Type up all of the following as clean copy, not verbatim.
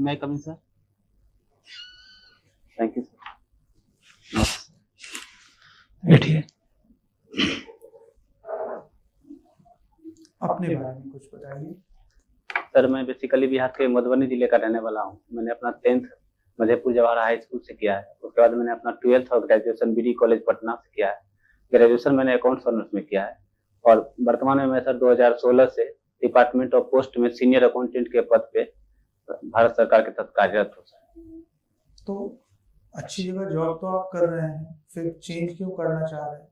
मैं coming sir. Thank you sir. बैठिए। अपने बारे में कुछ बताइए। सर मैं बेसिकली बिहार के मधुबनी जिले का रहने वाला हूँ। मैंने अपना 10th Madhepur Jawahar high school से किया है। उसके बाद मैंने अपना 12th और ग्रेजुएशन बीडी कॉलेज पटना से किया है। ग्रेजुएशन मैंने अकाउंट्स ऑनर्स में किया है और वर्तमान में मैं सर 2016 से डिपार्टमेंट ऑफ पोस्ट में सीनियर अकाउंटेंट के पद पे भारत सरकार के तहत कार्यरत हूँ सर। तो अच्छी जगह जॉब तो आप कर रहे हैं, फिर चेंज क्यों करना चाह रहे हैं?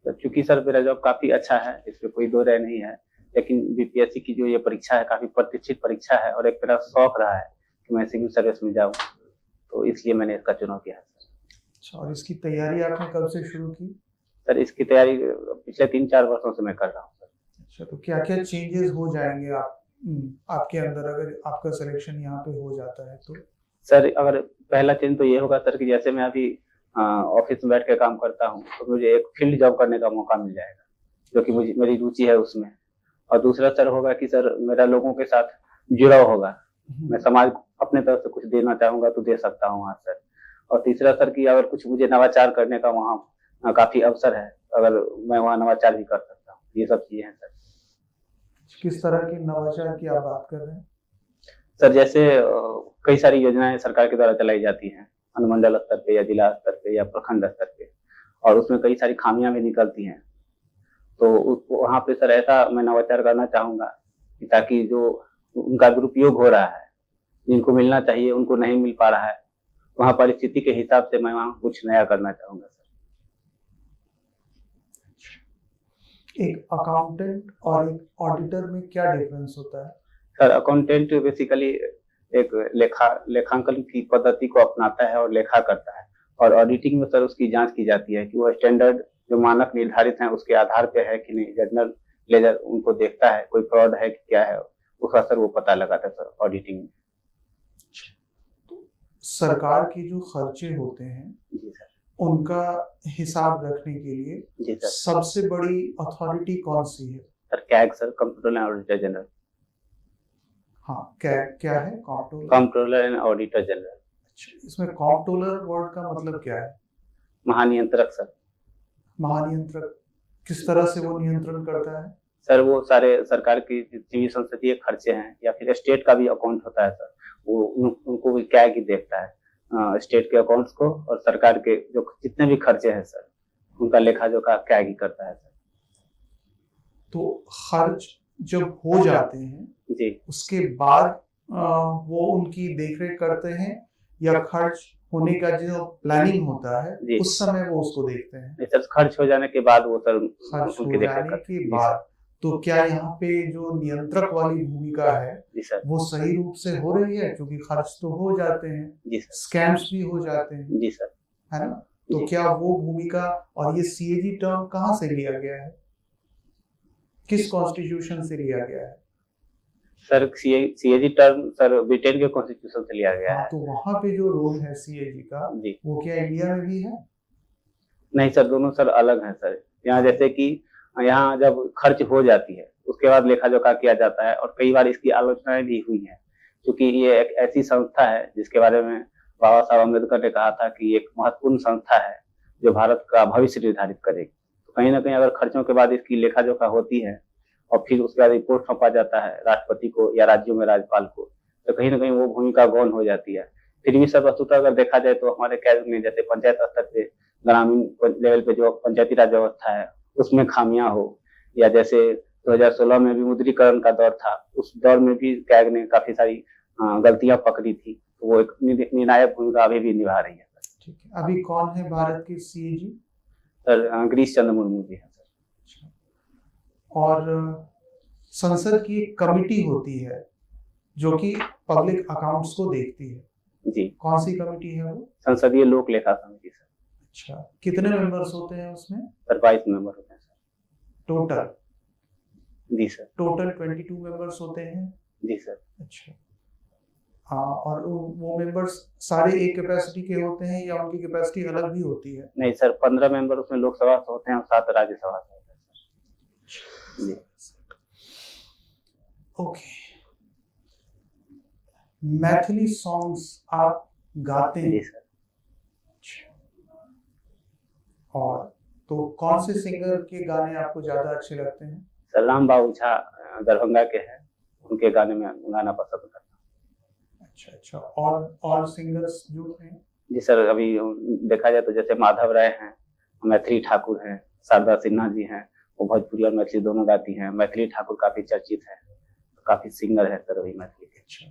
तो चूंकि सर मेरा जॉब काफी अच्छा है, इसमें कोई दो राय नहीं है, लेकिन बीपीएससी की जो ये परीक्षा है काफी प्रतिष्ठित परीक्षा है और एक मेरा शौक रहा है कि मैं सिविल सर्विस में जाऊँ, तो इसलिए मैंने इसका चुनाव किया है सर। अच्छा, और इसकी तैयारी आपने कब से शुरू की? सर इसकी तैयारी पिछले 3-4 वर्षों से मैं कर रहा हूँ सर। अच्छा, तो क्या क्या चेंजेस हो जाएंगे आपके अंदर अगर आपका सिलेक्शन यहाँ पे हो जाता है तो? सर अगर पहला चेंज तो ये होगा सर कि जैसे मैं अभी ऑफिस में बैठ के काम करता हूँ तो मुझे एक फील्ड जॉब करने का मौका मिल जाएगा, जो कि मुझे मेरी रुचि है उसमें। और दूसरा सर होगा कि सर मेरा लोगों के साथ जुड़ाव होगा, मैं समाज अपने तरफ से कुछ देना चाहूंगा तो दे सकता हूँ वहाँ सर। और तीसरा सर कि अगर कुछ मुझे नवाचार करने का वहाँ काफी अवसर है, अगर मैं वहाँ नवाचार भी कर सकता हूँ। ये सब चीजें हैं सर। किस तरह के नवाचार की आप बात कर रहे हैं? सर जैसे कई सारी योजनाएं सरकार के द्वारा चलाई जाती हैं अनुमंडल स्तर पे या जिला स्तर पे या प्रखंड स्तर पे, और उसमें कई सारी खामियां भी निकलती हैं। तो वहाँ पे सर ऐसा मैं नवाचार करना चाहूंगा कि ताकि जो उनका दुरुपयोग हो रहा है, जिनको मिलना चाहिए उनको नहीं मिल पा रहा है, वहाँ परिस्थिति के हिसाब से मैं वहाँ कुछ नया करना चाहूंगा सर। एक अकाउंटेंट और एक ऑडिटर में क्या डिफरेंस होता है? सर अकाउंटेंट बेसिकली एक लेखांकन की पद्धति को अपनाता है और लेखा करता है, और ऑडिटिंग में सर उसकी जांच की जाती है कि वो स्टैंडर्ड जो मानक निर्धारित हैं उसके आधार पे है कि नहीं। जनरल लेजर उनको देखता है, कोई फ्रॉड है कि क्या है, उसका सर वो पता लगाता है सर ऑडिटिंग में। सरकार के जो खर्चे होते हैं जी सर। उनका हिसाब रखने के लिए जी सर। सबसे बड़ी अथॉरिटी कौन सी है? Sir CAG sir, comptroller and auditor general. हाँ, क्या है? Comptroller and auditor general. अच्छा, इसमें कंप्ट्रोलर वर्ड का मतलब क्या है? महानियंत्रक सर। महानियंत्रक किस तरह से वो नियंत्रण करता है? सर वो सारे सरकार की जितनी भी संसदीय खर्चे हैं या फिर स्टेट का भी अकाउंट होता है सर, वो उनको भी कैग ही देखता है, स्टेट के अकाउंट्स को, और सरकार के जो जितने भी खर्चे हैं सर उनका लेखा जोखा कैग ही करता है सर। तो खर्च जब हो जाते हैं जी उसके बाद वो उनकी देखरेख करते हैं, या खर्च होने का जो प्लानिंग होता है उस समय वो उसको देखते हैं? नहीं सर, खर्च हो जाने के बाद वो सर खर्च हो उनकी देखरेख जाने करते हैं। के बाद तो क्या यहाँ पे जो नियंत्रक वाली भूमिका है जी सर। वो सही रूप से हो रही है? क्योंकि खर्च तो हो जाते हैं, जी सर। स्कैम्स भी हो जाते हैं, जी सर। है ना? तो क्या वो भूमिका, और ये सीएजी टर्म कहाँ से लिया गया है, किस कॉन्स्टिट्यूशन से लिया गया है? Sir CAG term sir Britain के कॉन्स्टिट्यूशन से लिया गया है। तो वहाँ पे जो रोल है सीएजी का जी। वो क्या इंडिया में भी है? नहीं सर, दोनों सर अलग हैं सर। यहाँ जैसे कि यहाँ जब खर्च हो जाती है उसके बाद लेखा जोखा किया जाता है, और कई बार इसकी आलोचनाएं भी हुई हैं, क्योंकि ये एक ऐसी संस्था है जिसके बारे में बाबा साहब अम्बेडकर ने कहा था कि एक महत्वपूर्ण संस्था है जो भारत का भविष्य निर्धारित करेगी। तो कहीं ना कहीं अगर खर्चों के बाद इसकी लेखा जोखा होती है और फिर उसके बाद रिपोर्ट सौंपा जाता है राष्ट्रपति को या राज्यों में राज्यपाल को, तो कहीं ना कहीं वो भूमिका गौण हो जाती है। फिर भी सब वस्तुतः अगर देखा जाए तो हमारे कैग में जैसे पंचायत स्तर पे, ग्रामीण लेवल पे जो पंचायती राज व्यवस्था है उसमें खामियां हो, या जैसे 2016 में विमुद्रीकरण का दौर था, उस दौर में भी कैग ने काफी सारी गलतियां पकड़ी थी, तो वो एक निर्णायक भूमिका अभी भी निभा रही है। ठीक है, अभी कौन है भारत के सीएजी? सर गिरीश चंद्र मुर्मू जी है सर। और संसद की एक कमिटी होती है जो कि पब्लिक अकाउंट्स को देखती है। जी। कौन सी कमिटी है वो? संसदीय लोक लेखा समिति सर। अच्छा, कितने मेंबर्स होते हैं उसमें? सर 22 मेंबर होते हैं सर। टोटल? जी सर। टोटल 22 मेंबर्स होते हैं? जी सर। अच्छा, हाँ, और वो मेंबर्स सारे एक कैपेसिटी के होते हैं या उनकी कैपेसिटी अलग भी होती है? नहीं सर, 15 मेंबर उसमें लोकसभा से होते हैं और 7 राज्यसभा से होते हैं। जी। ओके, मैथिली सॉन्ग्स आप गाते जी हैं? सर। और तो कौन से सिंगर के गाने आपको ज्यादा अच्छे लगते हैं? सर राम बाबू झा दरभंगा के हैं, उनके गाने में गाना पसंद करता हूँ। अच्छा अच्छा, और सिंगर्स जो हैं? जी सर, अभी देखा जाए तो जैसे माधव राय हैं, मैथिली ठाकुर हैं, शारदा सिन्हा जी हैं, वो भोजपुरी और मैथिली दोनों गाती हैं। मैथिली ठाकुर काफी चर्चित है, काफी सिंगर है सर अभी मैथिली के। अच्छा,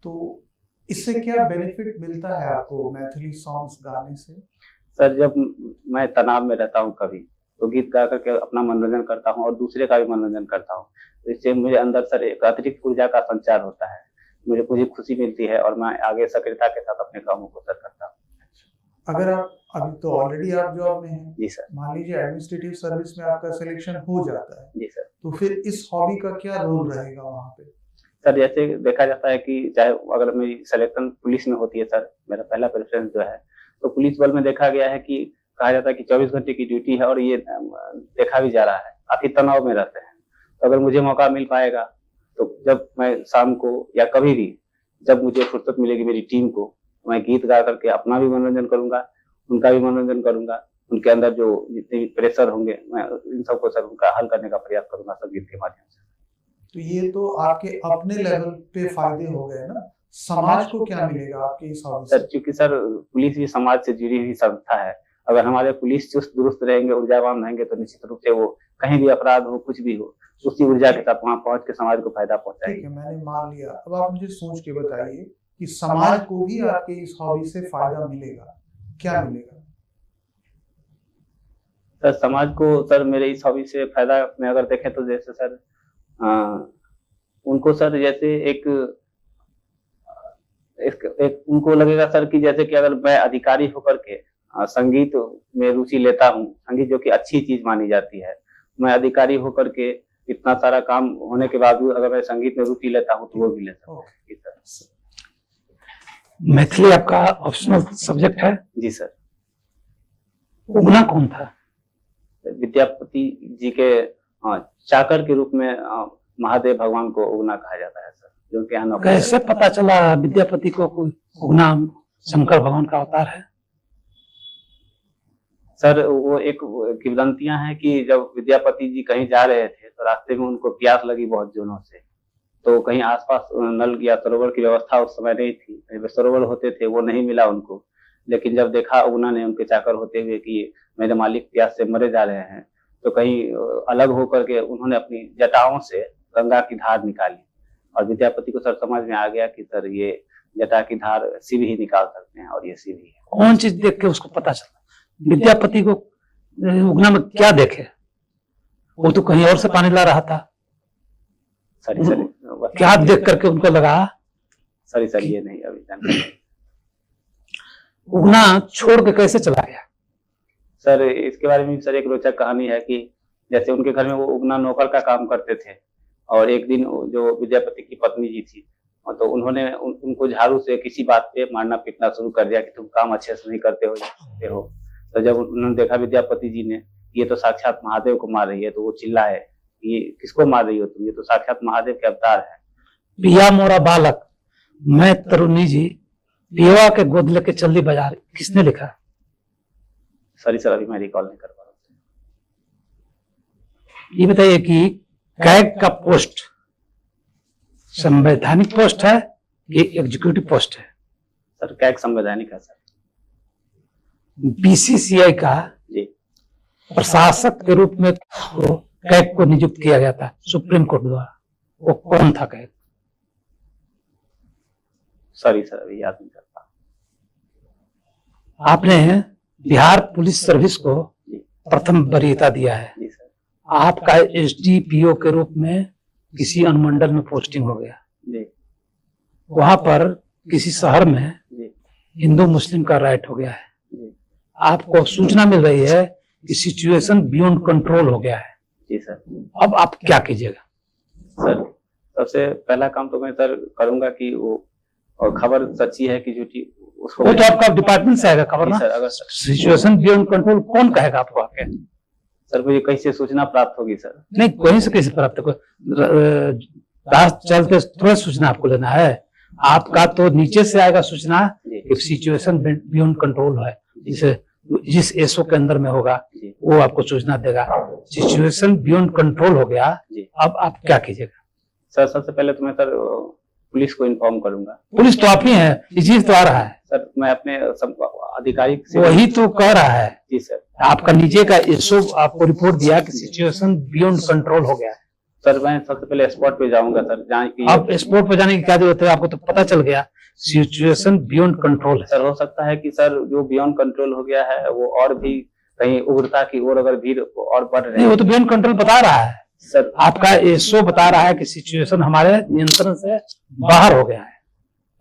तो इससे क्या बेनिफिट मिलता है आपको मैथिली सॉन्ग्स गाने से? सर जब मैं तनाव में रहता हूँ कभी, तो गीत गा करके अपना मनोरंजन करता हूँ और दूसरे का भी मनोरंजन करता हूँ। तो इससे मुझे अंदर सर एक अतिरिक्त ऊर्जा का संचार होता है, मुझे खुशी मिलती है और मैं आगे सक्रियता के साथ अपने कामों को सर करता हूँ। अगर आप अभी तो ऑलरेडी आप जॉब में हैं, जी सर। मान लीजिए एडमिनिस्ट्रेटिव सर्विस में आपका सिलेक्शन हो जाता है, जी सर। तो फिर इस हॉबी का क्या रोल रहेगा वहाँ पे? सर जैसे देखा जाता है कि चाहे अगर मेरी सिलेक्शन पुलिस में होती है सर, मेरा पहला प्रेफरेंस जो है, तो पुलिस बल में देखा गया है कि कहा जाता है कि 24 घंटे की ड्यूटी है और ये देखा भी जा रहा है, काफी तनाव में रहते हैं। तो अगर मुझे मौका मिल पाएगा तो जब मैं शाम को या कभी भी जब मुझे फुर्सत मिलेगी मेरी टीम को, मैं गीत गा करके अपना भी मनोरंजन करूंगा, उनका भी मनोरंजन करूंगा। उनके अंदर जो जितने भी प्रेशर होंगे, मैं इन सबको सर उनका हल करने का प्रयास करूंगा संगीत के माध्यम से। तो ये तो आपके अपने लेवल पे फायदे हो गए ना, समाज को क्या मिलेगा आपके इस हॉबी से? सर क्योंकि सर पुलिस भी समाज से जुड़ी हुई संस्था है। अगर हमारे पुलिस चुस्त दुरुस्त रहेंगे, ऊर्जावान रहेंगे, तो निश्चित रूप से वो कहीं भी अपराध हो, कुछ भी हो, उसी ऊर्जा के साथ वहां पहुंच के समाज को फायदा ठीक पहुंचाएगी। है, मैंने मान लिया। अब आप मुझे सोच के बताइए कि समाज को भी आपके इस हॉबी से फायदा मिलेगा, क्या मिलेगा? सर समाज को सर मेरे इस हॉबी से फायदा में अगर देखें तो जैसे सर उनको सर जैसे एक उनको लगेगा सर कि जैसे कि अगर मैं अधिकारी होकर के संगीत में रुचि लेता हूँ, संगीत जो कि अच्छी चीज मानी जाती है, मैं अधिकारी होकर के इतना सारा काम होने के बावजूद अगर मैं संगीत में रुचि लेता हूँ तो वो भी ले सकता हूँ। जी सर। मैथिली आपका ऑप्शनल सब्जेक्ट है? जी सर। उगना कौन था? विद्यापति जी के चाकर के रूप में महादेव भगवान को उगना कहा जाता है सर, जो कि यहाँ कैसे पता चला विद्यापति को कोई उगना शंकर भगवान का अवतार है? सर वो एक किंवदंतियां हैं कि जब विद्यापति जी कहीं जा रहे थे तो रास्ते में उनको प्यास लगी बहुत जोरों से, तो कहीं आसपास नल या सरोवर की व्यवस्था उस समय नहीं थी, सरोवर होते थे वो नहीं मिला उनको। लेकिन जब देखा उगना ने उनके चाकर होते हुए कि मेरे मालिक प्यास से मरे जा रहे हैं, तो कहीं अलग होकर के उन्होंने अपनी जटाओं से गंगा की धार निकाली और विद्यापति को सर समझ में आ गया कि सर ये जटा की धार शिव ही निकाल सकते हैं और ये शिव ही है। कौन चीज देख के उसको पता चला? विद्यापति को उगना में क्या देखे? वो तो कहीं और से पानी ला रहा था। सर सर क्या देख करके उनको लगा? सर ये नहीं अभी जानकारी। उगना छोड़ के कैसे चला गया? सर इसके बारे में सर एक रोचक कहानी है कि जैसे उनके घर में वो उगना नौकर का काम करते थे और एक दिन जो विद्यापति की पत्नी जी थी, तो उन्होंने उनको झाड़ू से किसी बात पे मारना पीटना शुरू कर दिया कि तुम काम अच्छे से नहीं करते हो। तो जब उन्होंने देखा विद्यापति जी ने ये तो साक्षात महादेव को मार रही है, तो वो चिल्लाए ये किसको मार रही हो तुम, ये तो साक्षात महादेव के अवतार है। पिया मोरा बालक मैं तरुणी जी पिया के गोद लेके चल्ली बाजार, किसने लिखा? सर अभी मैं रिकॉल नहीं कर पा रहा हूँ। ये बताइए कि कैग का पोस्ट संवैधानिक पोस्ट है कि एग्जीक्यूटिव पोस्ट है? सर कैग संवैधानिक है सर। बीसीसीआई का जी प्रशासक के रूप में कैग को नियुक्त किया गया था सुप्रीम कोर्ट द्वारा, वो कौन था कैग? सर अभी याद नहीं करता। आपने बिहार पुलिस सर्विस को प्रथम वरीयता दिया है। जी सर। आपका एसडीपीओ के रूप में किसी अनुमंडल में पोस्टिंग हो गया। जी। वहां पर किसी शहर में जी। हिंदू मुस्लिम का राइट हो गया है। जी। आपको सूचना मिल रही है कि सिचुएशन बियॉन्ड कंट्रोल हो गया है। जी सर। अब आप क्या कीजिएगा? सर सबसे पहला काम तो मैं सर करूंगा कि वो और खबर सच्ची है कि झूठी उसको, वो तो आपका डिपार्टमेंट से आएगा खबर ना। सर अगर सिचुएशन बियॉन्ड कंट्रोल कौन कहेगा आपको आके? सर मुझे कहीं से सूचना प्राप्त होगी सर? नहीं, कहीं से कैसे प्राप्त हो? रात चल के थोड़ा सूचना आपको लेना है। आपका तो नीचे से आएगा सूचना जी कि सिचुएशन बियॉन्ड कंट्रोल है, जिसे जिस एसओ के अंदर में होगा जी वो आपको सूचना देगा। सिचुएशन बियॉन्ड कंट्रोल हो गया, जी अब आप क्या कीजिएगा? सर, सबसे पहले तो मैं सर पुलिस को इन्फॉर्म करूंगा। पुलिस तो आप ही है, इसी तो आ रहा है, सर मैं अपने सब आधिकारिक से वही तो कह रहा है। जी सर। आपका नीचे का एसओ आपको रिपोर्ट दिया कि सिचुएशन बियॉन्ड कंट्रोल हो गया है। सर मैं सबसे पहले स्पॉट पे जाऊंगा सर, जहाँ की आप स्पोर्ट पर जाने की क्या जरूरत है, आपको तो पता चल गया सिचुएशन बियॉन्ड कंट्रोल है। सर हो सकता है कि सर जो बियॉन्ड कंट्रोल हो गया है वो और भी कहीं उग्रता की ओर अगर भीड़ और बढ़ रही नहीं, वो तो बियॉन्ड कंट्रोल बता रहा है, सर। आपका एसओ बता रहा है कि सिचुएशन हमारे नियंत्रण से बाहर हो गया है,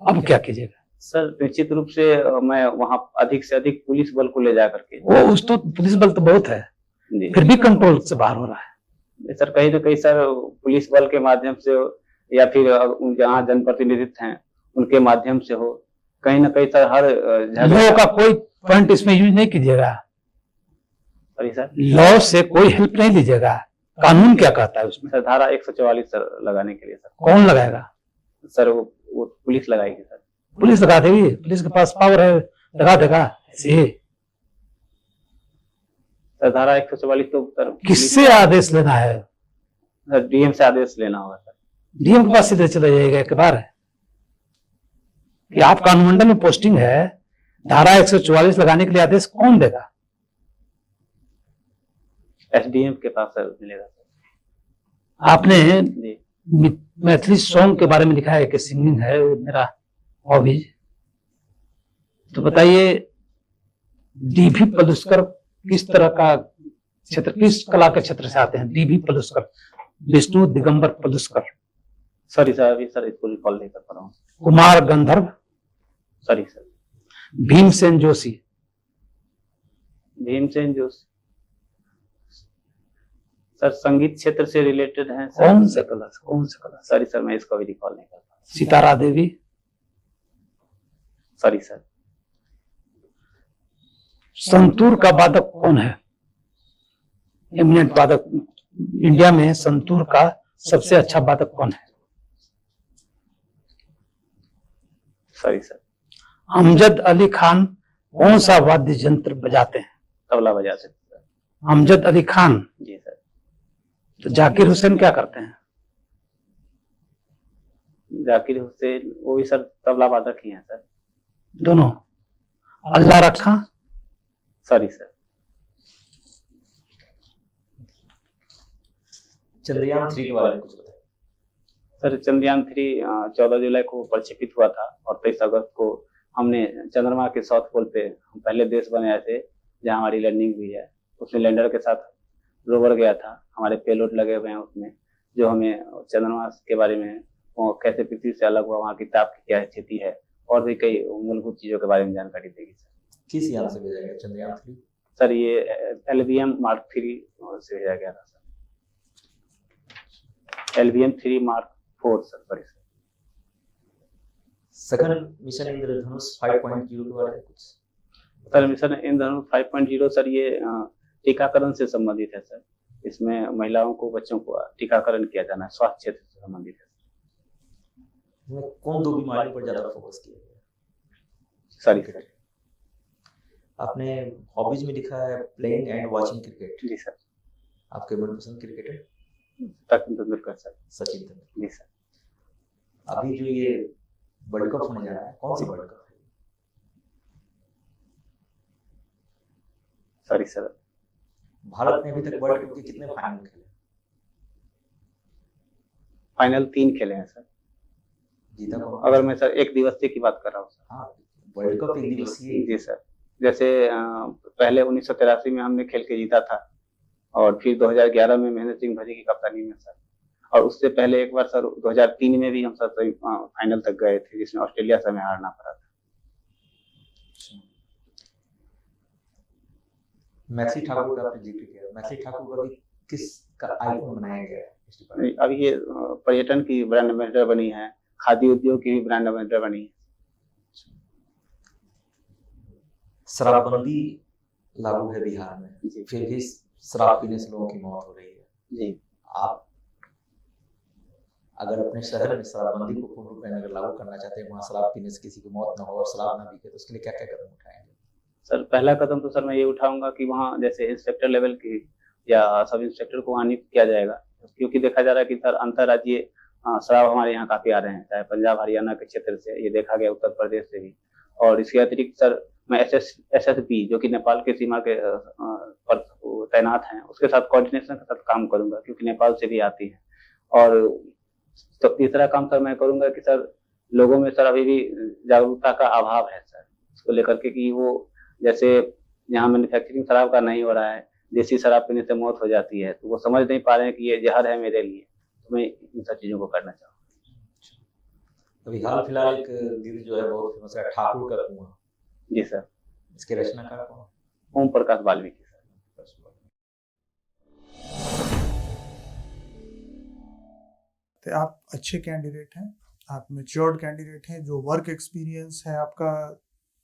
अब क्या कीजिएगा? सर निश्चित रूप से मैं वहाँ अधिक से अधिक पुलिस बल को ले जा करके वो उस तो पुलिस बल तो बहुत है, जी फिर भी कंट्रोल से बाहर हो रहा है। सर, कहीं ना कहीं सर पुलिस बल के माध्यम से या फिर जहाँ जनप्रतिनिधित्व हैं उनके माध्यम से हो, कहीं ना कहीं सर हर लॉ का कोई पॉइंट इसमें यूज नहीं कीजिएगा, सॉरी सर लॉ से कोई हेल्प नहीं लीजिएगा। कानून क्या कहता है उसमें? सर धारा 144 सर लगाने के लिए सर। कौन लगाएगा? सर वो पुलिस लगाएगी सर। पुलिस लगा देगी, पुलिस के पास पावर है, लगा देगा। ऐसे सर धारा 144 तो सर किससे आदेश लेना है? सर डीएम से आदेश लेना होगा सर। डीएम के पास सीधे चले जाएगा एक बार कि आपका अनुमंडल में पोस्टिंग है, धारा 144 लगाने के लिए आदेश कौन देगा? एसडीएम के पास सर मिलेगा सर। आपने जी मैथिली सॉन्ग के बारे में लिखा है कि सिंगिंग है मेरा हॉबीज, तो बताइए डीवी पलुस्कर किस तरह का क्षेत्र, किस कला के क्षेत्र से आते हैं? DV Paluskar, Vishnu Digambar Paluskar. Sorry sir, अभी सर इसको रिकॉल नहीं कर पा रहा हूँ। Kumar Gandharva, sorry sir. Bhimsen Joshi. Bhimsen Joshi sir संगीत क्षेत्र से रिलेटेड हैं सर। कौन से कला, कौन से कला? सॉरी सर, मैं इसको भी रिकॉल नहीं कर पा रहा। सितारा देवी। Sorry sir. संतूर का वादक कौन है? एमिनेंट वादक इंडिया में संतूर का सबसे अच्छा वादक कौन है? Sorry sir. अमजद अली खान कौन सा वाद्य यंत्र बजाते हैं? तबला बजाते हैं सर। अमजद अली खान। जी सर। तो जाकिर हुसैन क्या करते हैं? जाकिर हुसैन वो भी सर तबला वादक ही हैं सर। दोनों। अल्लाह रखा। Sorry sir. चंद्रयान 3 के बारे में कुछ बताएं। सर चंद्रयान 3 14 जुलाई को प्रक्षेपित हुआ था और 23 अगस्त को हमने चंद्रमा के साउथ पोल पे हम पहले देश बने आए थे जहां हमारी लैंडिंग हुई है। उसमें लैंडर के साथ रोवर गया था, हमारे पेलोड लगे हुए हैं उसमें, जो हमें चंद्रमा के बारे में वो कैसे पृथ्वी से अलग हुआ, वहाँ की ताप की क्या स्थिति है और भी कई मूलभूत चीजों के बारे में जानकारी देगी सर। किस यान से भेजा गया चंद्रयान 3? सर ये LVM Mark 3 से भेजा गया था sir. LVM 3 Mark 4 sir. Sorry sir. सघन मिशन इंद्रधनुष 5.0 के बारे में कुछ? सर मिशन इंद्रधनुष 5.0 सर ये टीकाकरण से संबंधित है सर। इसमें महिलाओं को, बच्चों को टीकाकरण किया जाना है, स्वास्थ्य क्षेत्र से संबंधित है। इसमें कौन दो बीमारियों पर ज्यादा फोकस किया गया? Sorry sir. आपने हॉबीज में लिखा है प्लेइंग एंड वाचिंग क्रिकेट। जी सर। आपके मनपसंद क्रिकेटर? सचिन तेंदुलकर सर। सचिन तेंदुलकर। जी सर। अभी जो ये वर्ल्ड कप होने जा रहा है, कौन सी वर्ल्ड कप है? Sorry sir. भारत ने अभी तक वर्ल्ड कप के कितने फाइनल खेले? फाइनल 3 खेले हैं सर। जीता कौन? अगर मैं सर एक दिवसीय की बात कर रहा हूँ सर। हाँ, वर्ल्ड कप एक दिवसीय। जी सर। जैसे पहले 1983 में हमने खेल के जीता था और फिर 2011 में महेंद्र सिंह धोनी की कप्तानी में सर, और उससे पहले एक बार सर 2003 में भी हम सर फाइनल तक गए थे जिसमें ऑस्ट्रेलिया से हमें हारना पड़ा था। मैथिली ठाकुर का आपने जिक्र किया, मैथिली ठाकुर का भी किस का आइकॉन बनाया गया है? अभी ये पर्यटन की ब्रांड एम्बेसडर बनी है, खादी उद्योग की भी ब्रांड एम्बेसडर बनी है। शराबबंदी लागू है बिहार में, जी। फिर भी शराब पीने से लोगों की मौत हो रही है। जी। अगर अपने शहर में शराबबंदी को पूर्ण रूप में अगर लागू करना चाहते हैं, वहाँ शराब पीने से किसी की मौत ना हो और शराब ना बिके, तो उसके लिए क्या क्या कदम उठाएंगे? सर पहला कदम तो सर मैं ये उठाऊंगा कि वहाँ जैसे इंस्पेक्टर लेवल की या सब इंस्पेक्टर को वहाँ नियुक्त किया जाएगा, क्योंकि देखा जा रहा है कि सर अंतर्राज्यीय शराब हमारे यहाँ काफी आ रहे हैं, चाहे पंजाब हरियाणा के क्षेत्र से, ये देखा गया उत्तर प्रदेश से भी। और इसके अतिरिक्त सर मैं SSP जो कि नेपाल के सीमा के पर तैनात हैं, उसके साथ कोऑर्डिनेशन के साथ काम करूंगा, क्योंकि नेपाल से भी आती है। और तो तीसरा काम सर मैं करूंगा कि सर लोगों में सर अभी भी जागरूकता का अभाव है सर, इसको लेकर के कि वो जैसे यहाँ मैन्युफैक्चरिंग शराब का नहीं हो रहा है, देसी शराब पीने से मौत हो जाती है, तो वो समझ नहीं पा रहे हैं कि ये जहर है मेरे लिए, तो मैं इन सब चीजों को करना चाहूँगा। अभी हाल फिलहाल एक गीत जो है बहुत फेमस है, ठाकुर का कुआं। जी सर। इसके रचनाकार कौन? ओम प्रकाश वाल्मीकि सर। तो आप अच्छे कैंडिडेट हैं, आप मैच्योर्ड कैंडिडेट हैं, जो वर्क एक्सपीरियंस है आपका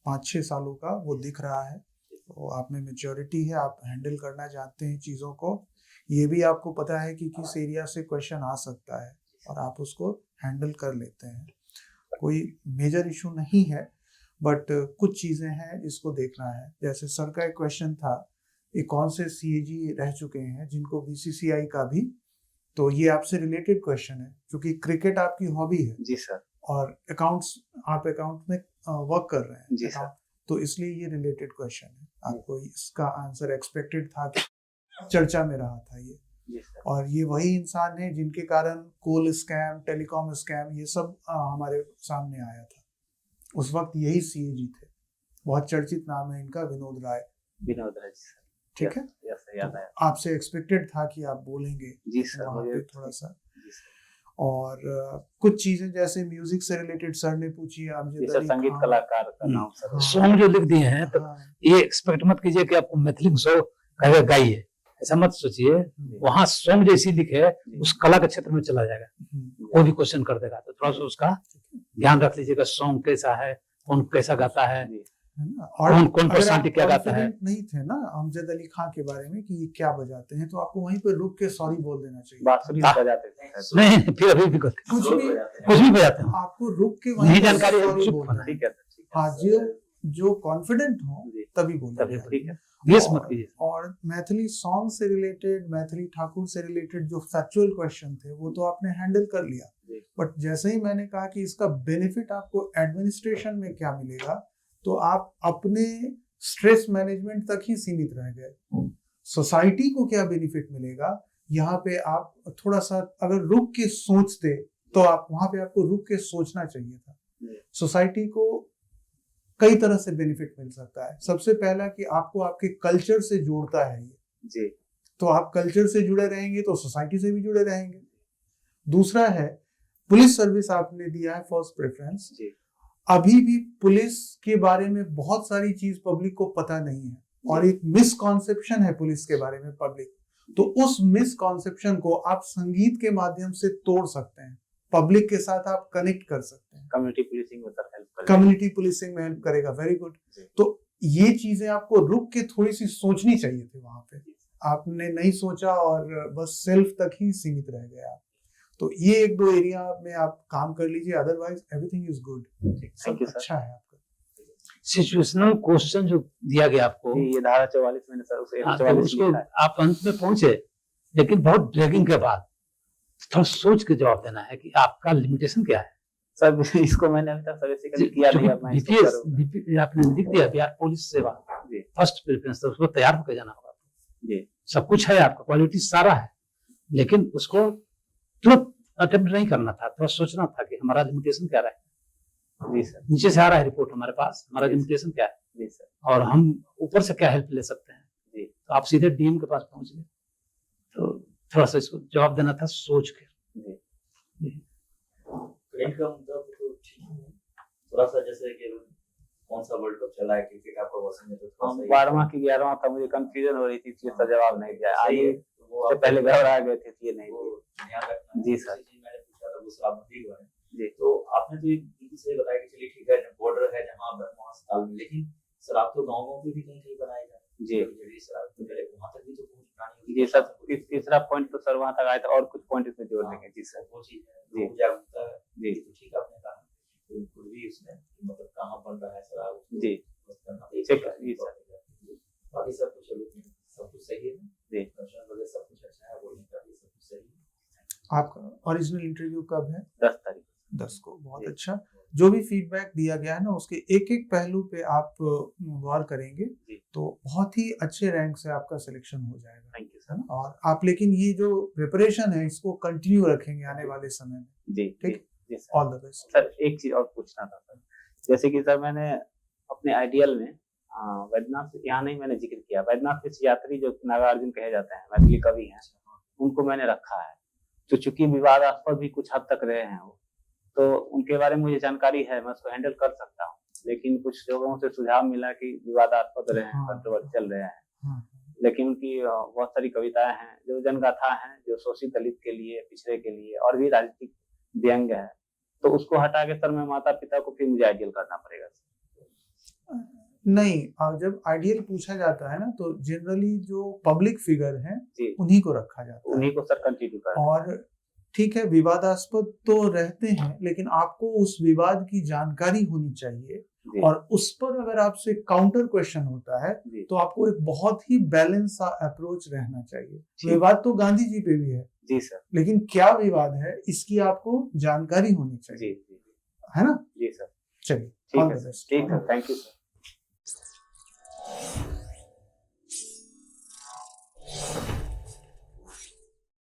5-6 सालों का वो दिख रहा है, तो आप में मैच्योरिटी है, आप हैंडल करना जानते हैं चीज़ों को। ये भी आपको पता है कि किस एरिया से क्वेश्चन आ सकता है और आप उसको हैंडल कर लेते हैं। कोई मेजर इशू नहीं है, बट कुछ चीज़ें हैं जिसको देखना है। जैसे सर का एक क्वेश्चन था, ये कौन से CAG रह चुके हैं जिनको BCCI का भी, तो ये आपसे रिलेटेड क्वेश्चन है, क्योंकि क्रिकेट आपकी हॉबी है। जी सर। और अकाउंट्स, आप अकाउंट में वर्क कर रहे हैं। जी सर। तो इसलिए ये रिलेटेड क्वेश्चन है, आपको इसका आंसर एक्सपेक्टेड था कि चर्चा में रहा था ये। जी सर। और ये वही इंसान है जिनके कारण कोल स्कैम, टेलीकॉम स्कैम, ये सब हमारे सामने आया था। उस वक्त यही CAG थे, बहुत चर्चित नाम है इनका, विनोद राय। विनोद राय जी सर। ठीक है, यस सर, याद आया। आपसे एक्सपेक्टेड था कि आप बोलेंगे जी सर, वहाँ मुझे पे थोड़ा सा। जी सर। और कुछ चीजें जैसे म्यूजिक से रिलेटेड सर ने पूछी, जी सर, संगीत कलाकार का नाम सर। सॉन्ग जो लिख दिए हैं, तो ये एक्सपेक्ट मत कीजिए कि आपको मैथिली सॉन्ग गाइए, ऐसा मत सोचिए। वहाँ सॉन्ग जैसी लिखे उस कला के क्षेत्र में चला जाएगा, वो भी क्वेश्चन कर देगा, तो थोड़ा सा उसका ध्यान रख लीजिएगा। सॉन्ग कैसा है, कौन कैसा गाता है, और कौन पर्सनालिटी क्या गाता है। नहीं थे ना अमजद अली खान के बारे में कि ये क्या बजाते हैं, तो आपको वहीं पे रुक के सॉरी बोल देना चाहिए। बांसुरी बजाते थे। नहीं, फिर अभी भी कुछ भी बजाते हैं, आपको रुक के नहीं जानकारी है, sorry चुप बोलना होना। है। हाँ, जो कॉन्फिडेंट हो तभी बोलिए। ठीक है, यस मत कीजिए। और मैथिली सॉन्ग से रिलेटेड, मैथिली ठाकुर से रिलेटेड जो फैक्चुअल क्वेश्चन थे वो तो आपने हैंडल कर लिया, बट जैसे ही मैंने कहा कि इसका बेनिफिट आपको एडमिनिस्ट्रेशन में क्या मिलेगा, तो आप अपने स्ट्रेस मैनेजमेंट तक ही सीमित रह गए। सोसाइटी को क्या बेनिफिट मिलेगा, यहाँ पे आप थोड़ा सा अगर रुक के सोचते, तो आप वहां पे आपको रुक के सोचना चाहिए था। सोसाइटी को कई तरह से बेनिफिट मिल सकता है। सबसे पहला कि आपको आपके कल्चर से जोड़ता है ये जी, तो आप कल्चर से जुड़े रहेंगे तो सोसाइटी से भी जुड़े रहेंगे। दूसरा है पुलिस सर्विस आपने दिया है फर्स्ट प्रेफरेंस। अभी भी पुलिस के बारे में बहुत सारी चीज पब्लिक को पता नहीं है और एक मिसकॉन्सेप्शन है पुलिस के बारे में पब्लिक, तो उस मिसकॉन्सेप्शन को आप संगीत के माध्यम से तोड़ सकते हैं, पब्लिक के साथ आप कनेक्ट कर सकते हैं। कम्युनिटी पुलिसिंग में सर हेल्प करेगा। कम्युनिटी पुलिसिंग में हेल्प करेगा, वेरी गुड। तो ये चीजें आपको रुक के थोड़ी सी सोचनी चाहिए थी वहां पे, आपने नहीं सोचा और बस सेल्फ तक ही सीमित रह गए आप। तो ये 1-2 एरिया में आप काम कर लीजिए, otherwise everything is good. Thank you sir. अच्छा है आपका। सिचुएशनल क्वेश्चन जो दिया गया आपको, ये धारा 44 मैंने सर उसे तो उसको आप अंत में पहुंचे, लेकिन बहुत ड्रैगिंग के बाद थोड़ा सोच के जवाब देना है कि आपका लिमिटेशन क्या है। सर इसको मैंने अभी तक बेसिकली किया नहीं है। बीपीएस आपने लिख दिया, बिहार पुलिस सेवा फर्स्ट प्रेफरेंस, तो उसको तैयार होकर जाना होगा जी। सब कुछ है, आपका क्वालिटी सारा है, लेकिन उसको तुरंत अटेम्प्ट नहीं करना था, थोड़ा सोचना था कि हमारा लिमिटेशन क्या रहेगा। जी सर। नीचे से आ रहा है रिपोर्ट हमारे पास, हमारा लिमिटेशन क्या है जी सर, और हम ऊपर से क्या हेल्प ले सकते हैं जी। तो आप सीधे डीएम के पास पहुंच गए, तो थोड़ा सा इसको जवाब देना था सोच के जी। का मुद्दा तो ठीक है, थोड़ा सा जैसे कि कौन सा वर्ल्ड कप चला है क्रिकेट आपका वॉशिंग में, तो थोड़ा सा 12वां की 11वां था, मुझे कंफ्यूजन हो रही थी, इसका जवाब नहीं दिया। आगे तो पहले घबरा गए थे, ये नहीं दिया जी सर। मैंने पूछा था वो शराबबंदी हुआ है जी, तो आपने तो बिल्कुल सही बताया कि चलिए ठीक है, बॉर्डर है जहां पर वहां अस्पताल में, लेकिन शराब तो गांव में भी कहीं कहीं बनाई जाए जी। शराब तो पहले वहां तक भी तो पहुंच बनानी होगी जी सर। तीसरा पॉइंट तो सर वहां तक आया था, और कुछ पॉइंट इसमें जोड़ देंगे जी सर। वो चीज है जी। लोग जागरूकता है जी तो ठीक आपने कहा कि बिल्कुल भी उसमें मतलब कहाँ बन रहा है शराब उसको जी बंद करना तो एक ठीक बात है, जी सर। बाकी सब कुछ अभी सब कुछ सही है जी। दर्शन वगैरह सब कुछ अच्छा है बोलने का भी सब कुछ सही है। आपका ओरिजिनल इंटरव्यू कब है? 10 तारीख 10 को। बहुत जी। अच्छा। जो भी फीडबैक दिया गया है ना उसके एक एक पहलू पे आप गौर करेंगे जी। तो बहुत ही अच्छे रैंक से आपका सिलेक्शन हो जाएगा, थैंक यू है सर। ना? और आप लेकिन ये जो प्रिपरेशन है इसको कंटिन्यू रखेंगे आने वाले समय में। जी ठीक। जी sir. All the best. Sir एक चीज और पूछना था सर, जैसे कि सर मैंने अपने आइडियल में वैद्यनाथ से यहाँ नहीं मैंने जिक्र किया, वैद्यनाथ के यात्री जो नागार्जुन कहे जाते हैं मैथिली कवि हैं, उनको मैंने रखा है। तो चूंकि विवादास्पद भी कुछ हद तक रहे हैं वो, तो उनके बारे में मुझे जानकारी है, मैं उसको हैंडल कर सकता हूँ। लेकिन कुछ लोगों से सुझाव मिला कि विवादास्पद रहे हैं, कंट्रोवर्शियल रहे हैं, लेकिन उनकी बहुत सारी कविताएं हैं जो जनगाथा हैं, जो शोषित दलित के लिए, पिछड़े के लिए और भी राजनीतिक व्यंग है, तो उसको हटा के सर मैं माता पिता को फिर मुझे आइडियल करना पड़ेगा सर। नहीं, जब आइडियल पूछा जाता है ना तो जनरली जो पब्लिक फिगर हैं जी उन्हीं को रखा जाता है। उन्हीं को सर कंटिन्यू करना। और ठीक है, विवादास्पद तो रहते हैं लेकिन आपको उस विवाद की जानकारी होनी चाहिए जी और उस पर अगर आपसे काउंटर क्वेश्चन होता है जी तो आपको एक बहुत ही बैलेंस सा अप्रोच रहना चाहिए। ठीक। विवाद तो गांधी जी पे भी है, जी सर। लेकिन क्या विवाद है इसकी आपको जानकारी होनी जी चाहिए, जी है ना? जी सर। चलिए, ठीक ऑल है द सर, बेस्ट। ठीक है, थैंक यू सर।